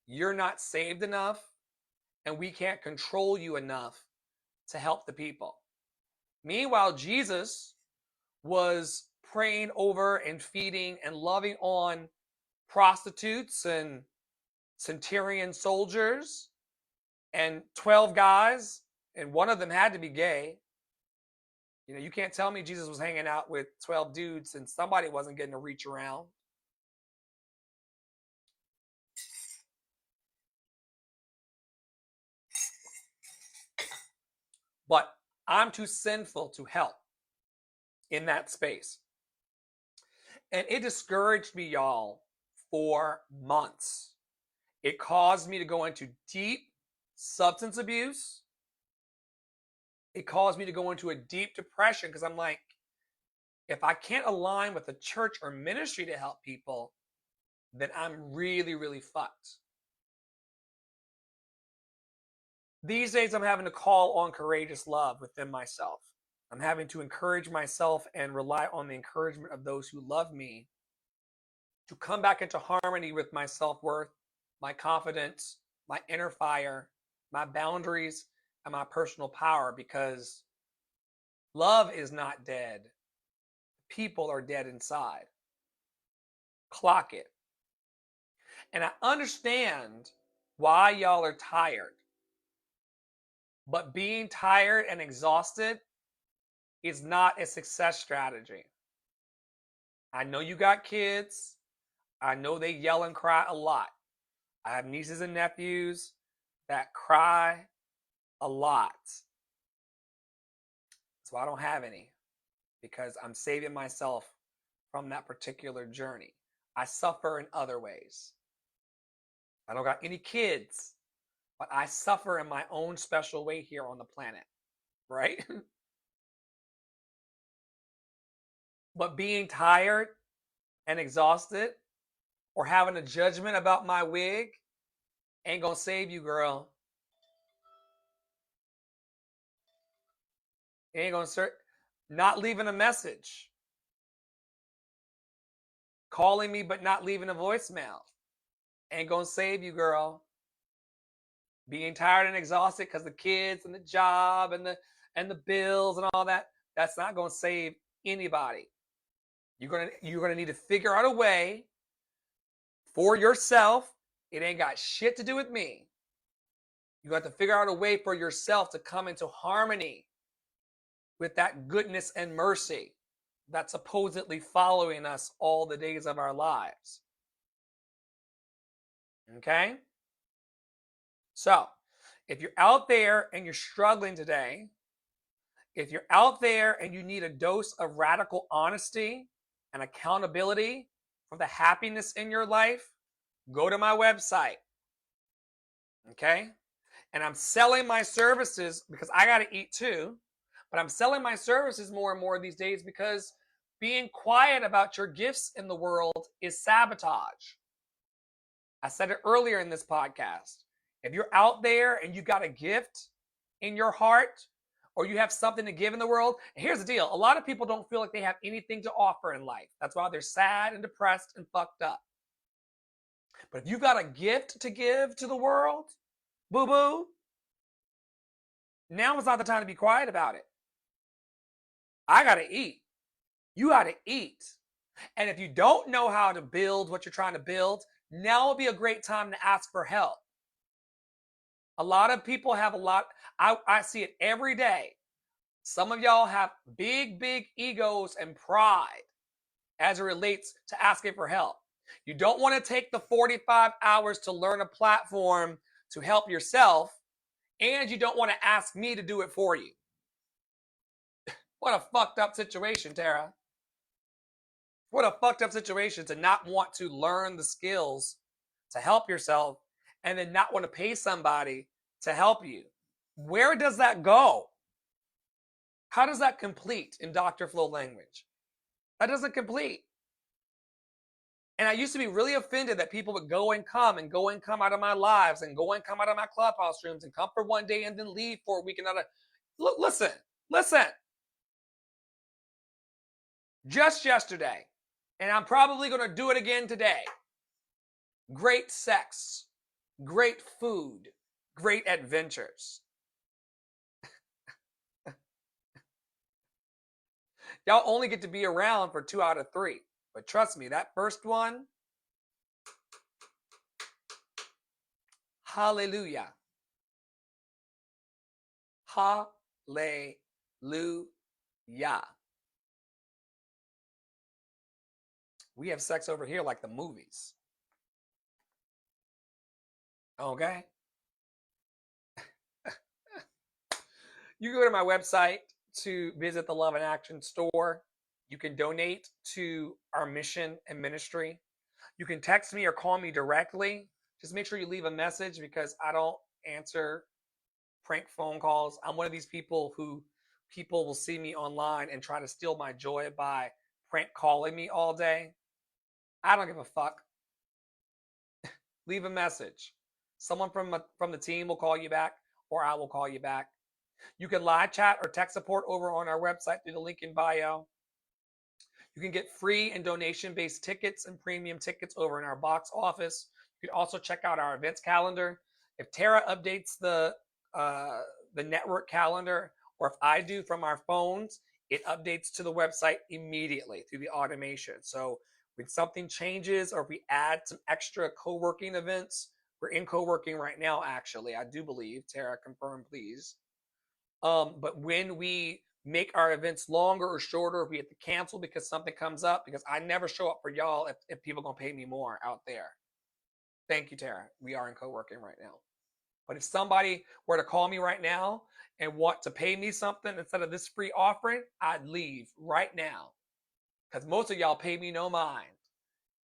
you're not saved enough and we can't control you enough to help the people. Meanwhile, Jesus was praying over and feeding and loving on prostitutes and centurion soldiers and 12 guys, and one of them had to be gay. You know, you can't tell me Jesus was hanging out with 12 dudes and somebody wasn't getting to reach around. But I'm too sinful to help in that space. And it discouraged me, y'all, for months. It caused me to go into deep substance abuse. It caused me to go into a deep depression because I'm like, if I can't align with the church or ministry to help people, then I'm really, really fucked. These days, I'm having to call on courageous love within myself. I'm having to encourage myself and rely on the encouragement of those who love me to come back into harmony with my self-worth, my confidence, my inner fire, my boundaries, and my personal power, because love is not dead. People are dead inside. Clock it. And I understand why y'all are tired. But being tired and exhausted is not a success strategy. I know you got kids. I know they yell and cry a lot. I have nieces and nephews that cry a lot. So I don't have any because I'm saving myself from that particular journey. I suffer in other ways. I don't got any kids, but I suffer in my own special way here on the planet, right? But being tired and exhausted or having a judgment about my wig ain't gonna save you, girl. It ain't gonna not leaving a message. Calling me but not leaving a voicemail ain't gonna save you, girl. Being tired and exhausted because the kids and the job and the bills and all that, that's not gonna save anybody. You're gonna need to figure out a way for yourself. It ain't got shit to do with me. You have to figure out a way for yourself to come into harmony with that goodness and mercy that's supposedly following us all the days of our lives. Okay? So, if you're out there and you're struggling today, if you're out there and you need a dose of radical honesty and accountability for the happiness in your life, go to my website. Okay? And I'm selling my services because I got to eat too. But I'm selling my services more and more these days because being quiet about your gifts in the world is sabotage. I said it earlier in this podcast. If you're out there and you got a gift in your heart or you have something to give in the world, and here's the deal. A lot of people don't feel like they have anything to offer in life. That's why they're sad and depressed and fucked up. But if you got a gift to give to the world, boo-boo, now is not the time to be quiet about it. I got to eat. You got to eat. And if you don't know how to build what you're trying to build, now would be a great time to ask for help. A lot of people have I see it every day. Some of y'all have big, big egos and pride as it relates to asking for help. You don't want to take the 45 hours to learn a platform to help yourself, and you don't want to ask me to do it for you. What a fucked up situation, Tara. What a fucked up situation to not want to learn the skills to help yourself and then not want to pay somebody to help you. Where does that go? How does that complete in Dr. Flow language? That doesn't complete. And I used to be really offended that people would go and come out of my lives and go and come out of my clubhouse rooms and come for one day and then leave for a week. Look, listen. Just yesterday, and I'm probably going to do it again today. Great sex, great food, great adventures. Y'all only get to be around for 2 out of 3. But trust me, that first one, hallelujah. Hallelujah. We have sex over here like the movies. Okay? You go to my website to visit the Love in Action store. You can donate to our mission and ministry. You can text me or call me directly. Just make sure you leave a message because I don't answer prank phone calls. I'm one of these people who people will see me online and try to steal my joy by prank calling me all day. I don't give a fuck. Leave a message. Someone from the team will call you back, or I will call you back. You can live chat or text support over on our website through the link in bio. You can get free and donation-based tickets and premium tickets over in our box office. You can also check out our events calendar. If Tara updates the network calendar, or if I do from our phones, it updates to the website immediately through the automation. So when something changes or if we add some extra co-working events, we're in co-working right now, actually, I do believe. Tara, confirm, please. But when we make our events longer or shorter, if we have to cancel because something comes up, because I never show up for y'all if people are going to pay me more out there. Thank you, Tara. We are in co-working right now. But if somebody were to call me right now and want to pay me something instead of this free offering, I'd leave right now. Because most of y'all pay me no mind.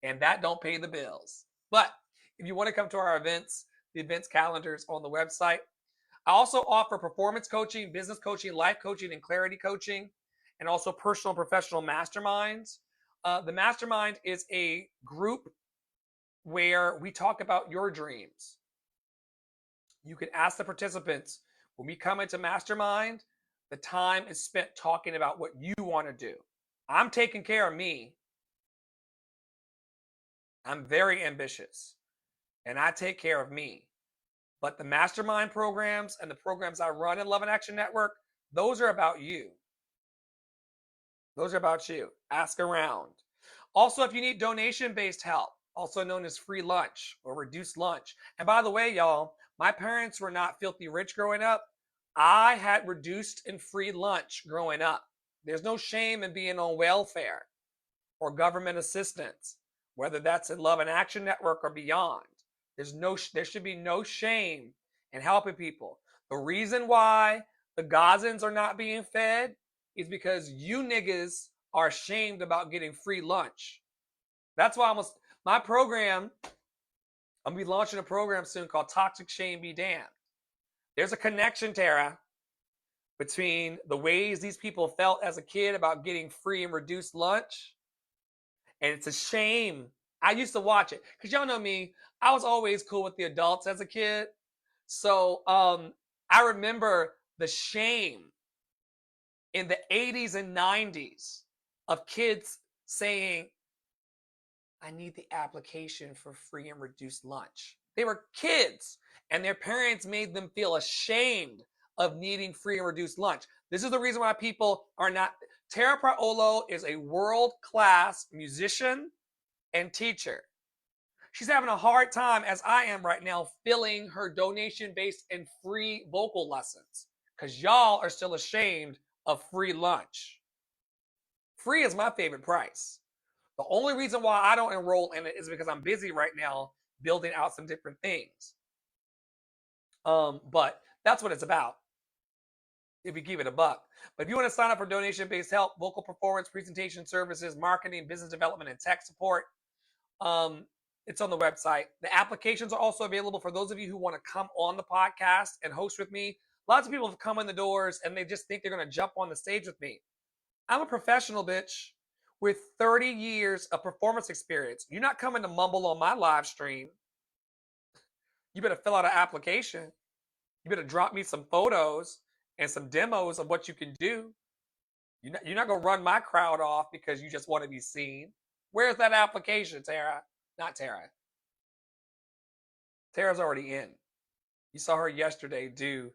And that don't pay the bills. But if you want to come to our events, the events calendars on the website. I also offer performance coaching, business coaching, life coaching, and clarity coaching, and also personal and professional masterminds. The mastermind is a group where we talk about your dreams. You can ask the participants, when we come into mastermind, the time is spent talking about what you want to do. I'm taking care of me. I'm very ambitious, and I take care of me. But the mastermind programs and the programs I run in Love in Action Network, those are about you. Those are about you. Ask around. Also, if you need donation-based help, also known as free lunch or reduced lunch. And by the way, y'all, my parents were not filthy rich growing up. I had reduced and free lunch growing up. There's no shame in being on welfare or government assistance, whether that's in Love and Action Network or beyond. There should be no shame in helping people. The reason why the Gazans are not being fed is because you niggas are ashamed about getting free lunch. That's why my program, I'm gonna be launching a program soon called Toxic Shame Be Damned. There's a connection, Tara, between the ways these people felt as a kid about getting free and reduced lunch. And it's a shame. I used to watch it because y'all know me. I was always cool with the adults as a kid. So I remember the shame in the 80s and 90s of kids saying, I need the application for free and reduced lunch. They were kids, and their parents made them feel ashamed of needing free and reduced lunch. This is the reason why people are not. Tara Paolo is a world-class musician and teacher. She's having a hard time, as I am right now, filling her donation-based and free vocal lessons because y'all are still ashamed of free lunch. Free is my favorite price. The only reason why I don't enroll in it is because I'm busy right now building out some different things. But that's what it's about, if you give it a buck. But if you want to sign up for donation-based help, vocal performance, presentation services, marketing, business development, and tech support, it's on the website. The applications are also available for those of you who want to come on the podcast and host with me. Lots of people have come in the doors and they just think they're going to jump on the stage with me. I'm a professional, bitch, with 30 years of performance experience. You're not coming to mumble on my live stream. You better fill out an application. You better drop me some photos and some demos of what you can do. You're not going to run my crowd off because you just want to be seen. Where's that application, Tara? Not Tara. Tara's already in. You saw her yesterday do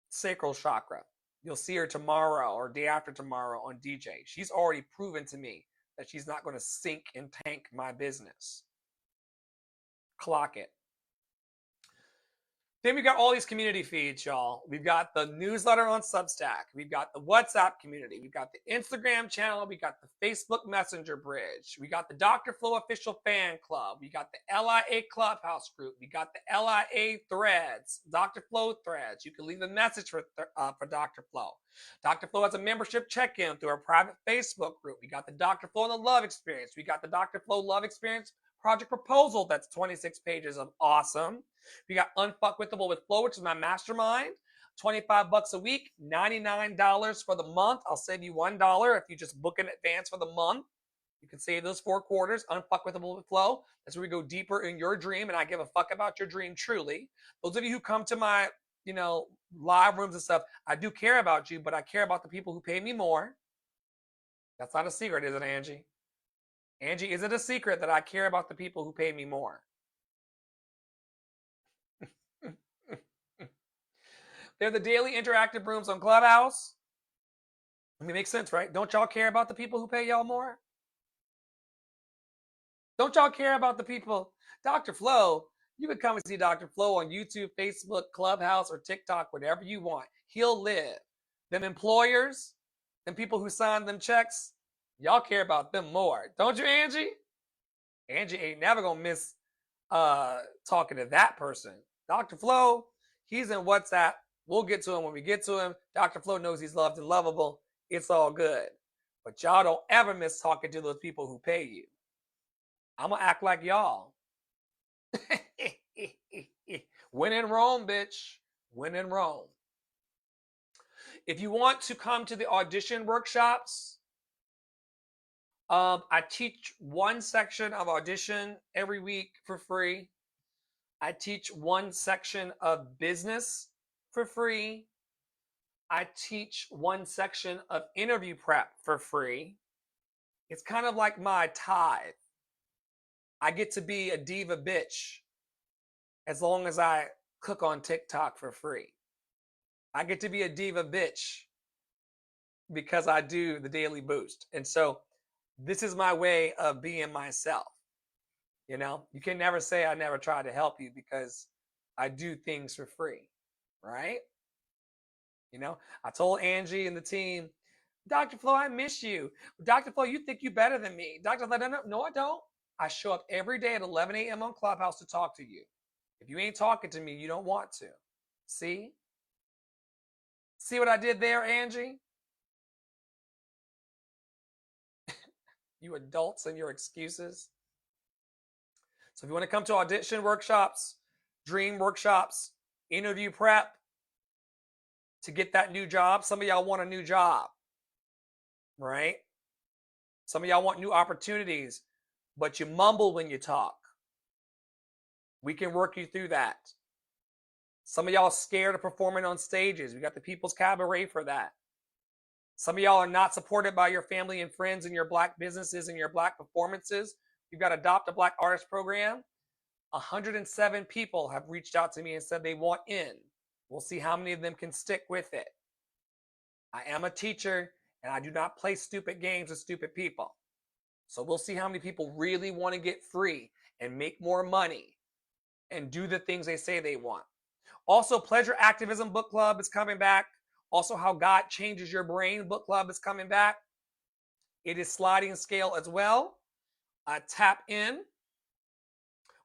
sacral chakra. You'll see her tomorrow or day after tomorrow on DJ. She's already proven to me that she's not going to sink and tank my business. Clock it. Then we got all these community feeds, y'all. We've got the newsletter on Substack. We've got the WhatsApp community. We've got the Instagram channel. We got the Facebook Messenger bridge. We got the Dr. Flo official fan club. We got the LIA Clubhouse group. We got the LIA threads, Dr. Flo threads. You can leave a message for Dr. Flo. Dr. Flo has a membership check-in through our private Facebook group. We got the Dr. Flo and the Love Experience. We got the Dr. Flo Love Experience project proposal. That's 26 pages of awesome. We got Unfuckwithable with Flo, which is my mastermind. $25 a week, $99 for the month. I'll save you $1 if you just book in advance for the month. You can save those 4 quarters. Unfuckwithable with Flo. That's where we go deeper in your dream, and I give a fuck about your dream truly. Those of you who come to my, live rooms and stuff, I do care about you, but I care about the people who pay me more. That's not a secret, is it, Angie? Angie, is it a secret that I care about the people who pay me more? They're the daily interactive rooms on Clubhouse. I mean, it makes sense, right? Don't y'all care about the people who pay y'all more? Don't y'all care about the people? Dr. Flo, you can come and see Dr. Flo on YouTube, Facebook, Clubhouse, or TikTok, whatever you want. He'll live. Them employers, them people who sign them checks, y'all care about them more. Don't you, Angie? Angie ain't never going to miss talking to that person. Dr. Flo, he's in WhatsApp. We'll get to him when we get to him. Dr. Flo knows he's loved and lovable. It's all good. But y'all don't ever miss talking to those people who pay you. I'm going to act like y'all. When in Rome, bitch. When in Rome. If you want to come to the audition workshops, I teach one section of audition every week for free. I teach one section of business for free. I teach one section of interview prep for free. It's kind of like my tithe. I get to be a diva bitch as long as I cook on TikTok for free. I get to be a diva bitch because I do the daily boost. And so This is my way of being myself. You know, you can never say I never tried to help you because I do things for free, right? You know, I told Angie and the team, Dr. Flo, I miss you. Dr. Flo, you think you better than me. Dr. Flo, no, I don't. I show up every day at 11 a.m. on Clubhouse to talk to you. If you ain't talking to me, you don't want to. See? See what I did there, Angie? You adults and your excuses. So if you want to come to audition workshops, dream workshops, interview prep to get that new job, some of y'all want a new job, right? Some of y'all want new opportunities, but you mumble when you talk. We can work you through that. Some of y'all are scared of performing on stages. We got the People's Cabaret for that. Some of y'all are not supported by your family and friends in your Black businesses and your Black performances. You've got Adopt a Black Artist program. 107 people have reached out to me and said they want in. We'll see how many of them can stick with it. I am a teacher and I do not play stupid games with stupid people. So we'll see how many people really want to get free and make more money and do the things they say they want. Also, Pleasure Activism Book Club is coming back. Also, How God Changes Your Brain Book Club is coming back. It is sliding scale as well. Tap in.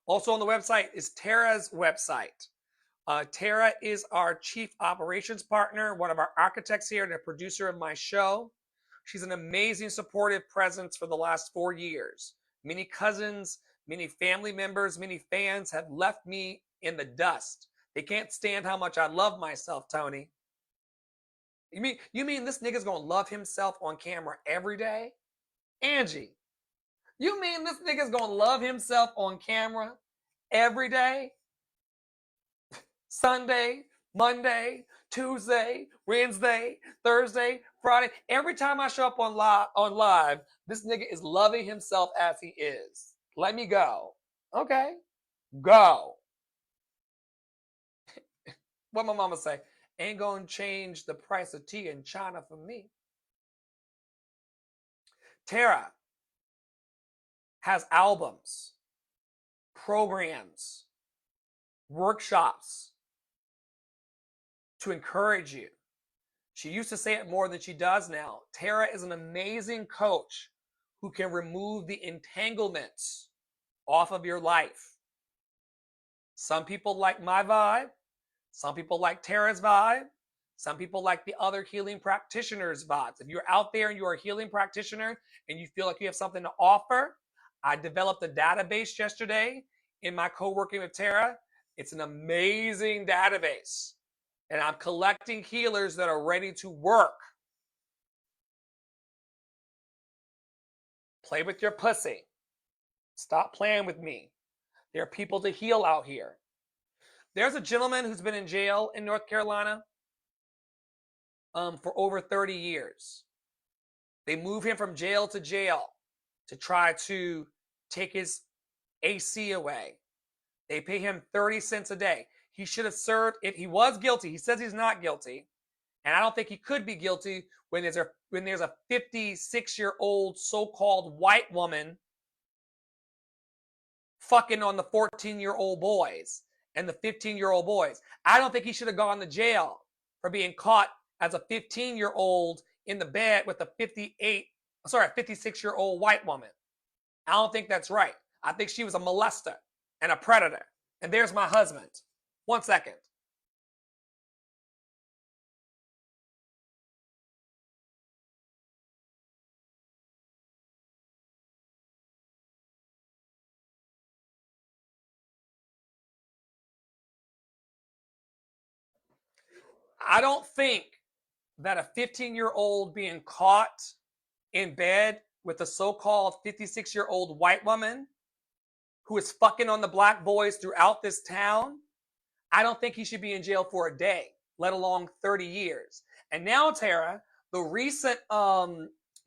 Also on the website is Tara's website. Tara is our chief operations partner, one of our architects here and a producer of my show. She's an amazing supportive presence for the last 4 years. Many cousins, many family members, many fans have left me in the dust. They can't stand how much I love myself, Tony. You mean this nigga's gonna love himself on camera every day? Angie, you mean this nigga's gonna love himself on camera every day? Sunday, Monday, Tuesday, Wednesday, Thursday, Friday. Every time I show up on live, this nigga is loving himself as he is. Let me go. Okay, go. What my mama say? Ain't gonna change the price of tea in China for me. Tara has albums, programs, workshops to encourage you. She used to say it more than she does now. Tara is an amazing coach who can remove the entanglements off of your life. Some people like my vibe. Some people like Tara's vibe. Some people like the other healing practitioners' vibes. If you're out there and you're a healing practitioner and you feel like you have something to offer, I developed a database yesterday in my co-working with Tara. It's an amazing database. And I'm collecting healers that are ready to work. Play with your pussy. Stop playing with me. There are people to heal out here. There's a gentleman who's been in jail in North Carolina for over 30 years. They move him from jail to try to take his AC away. They pay him 30 cents a day. He should have served, if he was guilty, he says he's not guilty, and I don't think he could be guilty when there's a 56-year-old so-called white woman fucking on the 14-year-old boys and the 15-year-old boys. I don't think he should have gone to jail for being caught as a 15-year-old in the bed with a 56-year-old white woman. I don't think that's right. I think she was a molester and a predator. And there's my husband. 1 second. I don't think that a 15-year-old being caught in bed with a so-called 56-year-old white woman who is fucking on the black boys throughout this town, I don't think he should be in jail for a day, let alone 30 years. And now, Tara, the recent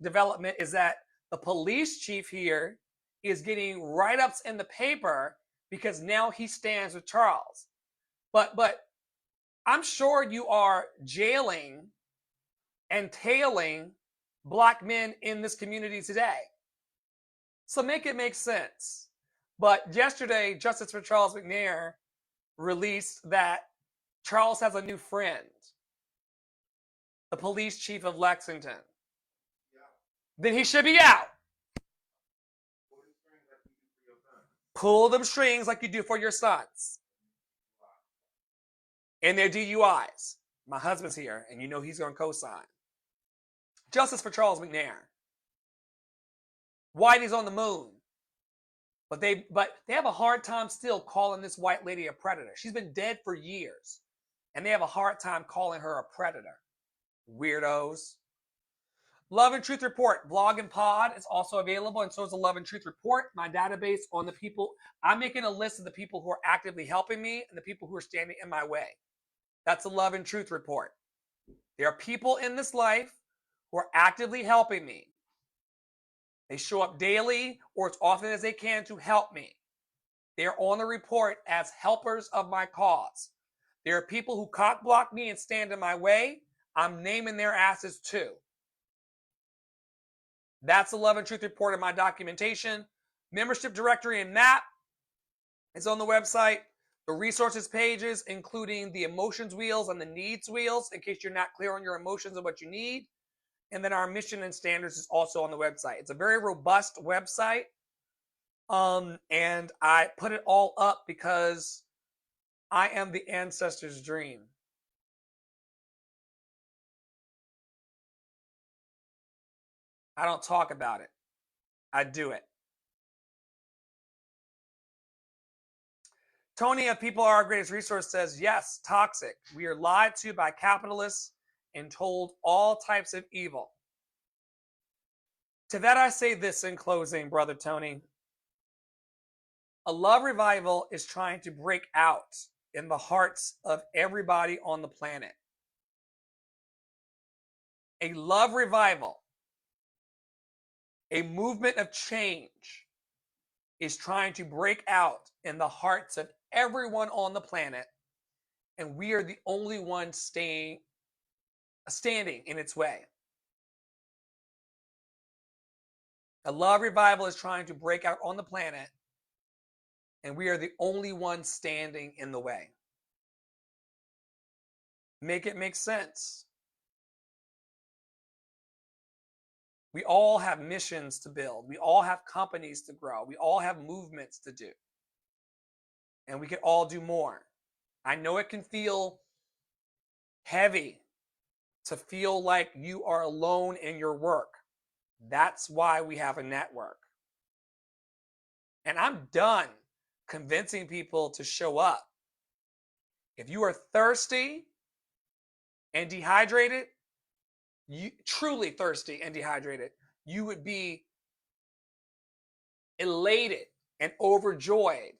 development is that the police chief here is getting write-ups in the paper because now he stands with Charles. But I'm sure you are jailing and tailing black men in this community today. So make it make sense. But yesterday, Justice for Charles McNair released that Charles has a new friend, the police chief of Lexington. Then he should be out. Pull them strings like you do for your sons. And their DUIs. My husband's here, and you know he's going to co-sign. Justice for Charles McNair. Whitey's on the moon. But they have a hard time still calling this white lady a predator. She's been dead for years. And they have a hard time calling her a predator. Weirdos. Love and Truth Report, blog and pod is also available, and so is the Love and Truth Report, my database on the people. I'm making a list of the people who are actively helping me and the people who are standing in my way. That's the Love and Truth Report. There are people in this life who are actively helping me. They show up daily or as often as they can to help me. They are on the report as helpers of my cause. There are people who cock block me and stand in my way. I'm naming their asses too. That's the Love and Truth Report in my documentation. Membership directory and map is on the website. The resources pages, including the emotions wheels and the needs wheels, in case you're not clear on your emotions and what you need. And then our mission and standards is also on the website. It's a very robust website. And I put it all up because I am the ancestors' dream. I don't talk about it. I do it. Tony of People Are Our Greatest Resource says, yes, toxic. We are lied to by capitalists and told all types of evil. To that I say this in closing, Brother Tony. A love revival is trying to break out in the hearts of everybody on the planet. A love revival, a movement of change, is trying to break out in the hearts of everyone on the planet, and we are the only ones standing in its way. A love revival is trying to break out on the planet, and we are the only ones standing in the way. Make it make sense. We all have missions to build. We all have companies to grow. We all have movements to do. And we can all do more. I know it can feel heavy to feel like you are alone in your work. That's why we have a network. And I'm done convincing people to show up. If you are thirsty and dehydrated, truly thirsty and dehydrated, you would be elated and overjoyed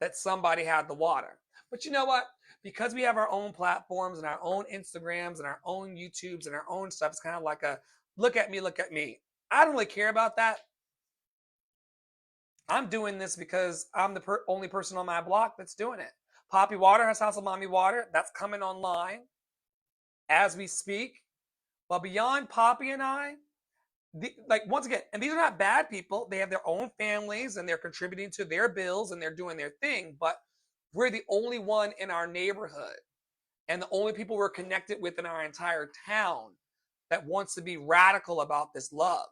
that somebody had the water. But you know what? Because we have our own platforms and our own Instagrams and our own YouTubes and our own stuff, it's kind of like a look at me, look at me. I don't really care about that. I'm doing this because I'm the only person on my block that's doing it. Poppy Water has House of Mommy Water. That's coming online as we speak. But beyond Poppy and I, once again, and these are not bad people. They have their own families and they're contributing to their bills and they're doing their thing. But we're the only one in our neighborhood and the only people we're connected with in our entire town that wants to be radical about this love.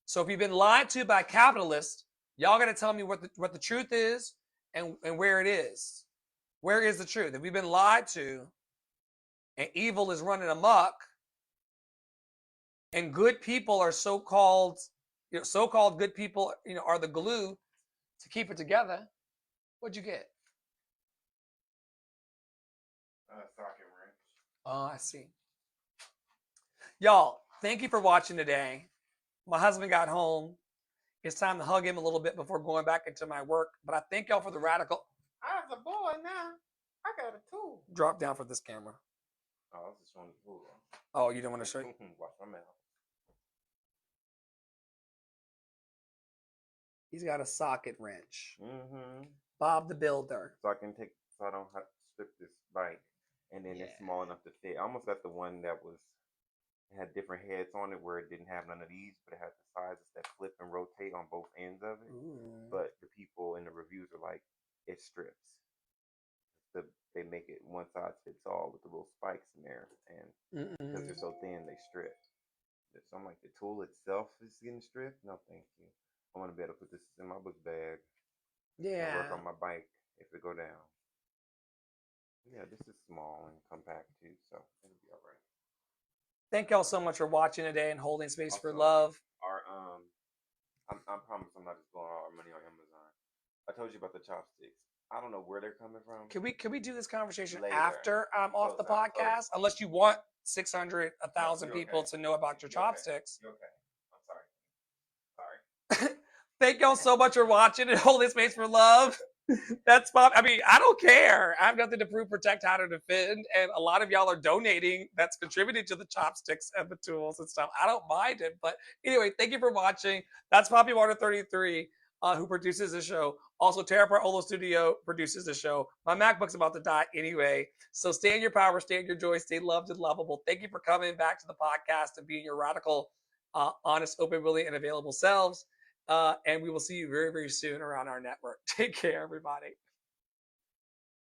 So if you've been lied to by capitalists, y'all got to tell me what the truth is and where it is. Where is the truth? If we've been lied to and evil is running amok and good people are so-called good people, are the glue to keep it together, what'd you get? Socket wrench. Oh, I see. Y'all, thank you for watching today. My husband got home. It's time to hug him a little bit before going back into my work. But I thank y'all for the radical. I was a boy now. I got a tool. Drop down for this camera. Oh, I was just showing the tool. Oh, you don't want to show you? Watch my mouth. He's got a socket wrench. Mm-hmm. Bob the Builder. So I don't have to strip this bike. And then it's small enough to fit. I almost got the one that was It had different heads on it where it didn't have none of these, but it had the sizes that flip and rotate on both ends of it. Ooh. But the people in the reviews are like, it strips. They make it one size fits all with the little spikes in there, and because they're so thin, they strip. So I'm like, the tool itself is getting stripped. No, thank you. I want to be able to put this in my book bag and work Yeah. on my bike if it go down. Yeah, this is small and compact too, so it'll be all right. Thank y'all so much for watching today and holding space for Also, love. our I promise I'm not just blowing all our money on Amazon. I told you about the chopsticks. I don't know where they're coming from. Can we do this conversation Later. after I'm off the Close out, podcast? Unless you want 600, 1,000 you're people okay. to know about your You're okay. chopsticks. You're okay. I'm sorry. Thank y'all so much for watching and holding space for love. That's Bob. I mean, I don't care. I have nothing to prove, protect, how to defend. And a lot of y'all are donating. That's contributing to the chopsticks and the tools and stuff. I don't mind it. But anyway, thank you for watching. That's Poppy Water 33, who produces the show. Also, Terra Olo Studio produces the show. My MacBook's about to die anyway. So stay in your power, stay in your joy, stay loved and lovable. Thank you for coming back to the podcast and being your radical, honest, open, willing, and available selves. And we will see you very, very soon around our network. Take care, everybody.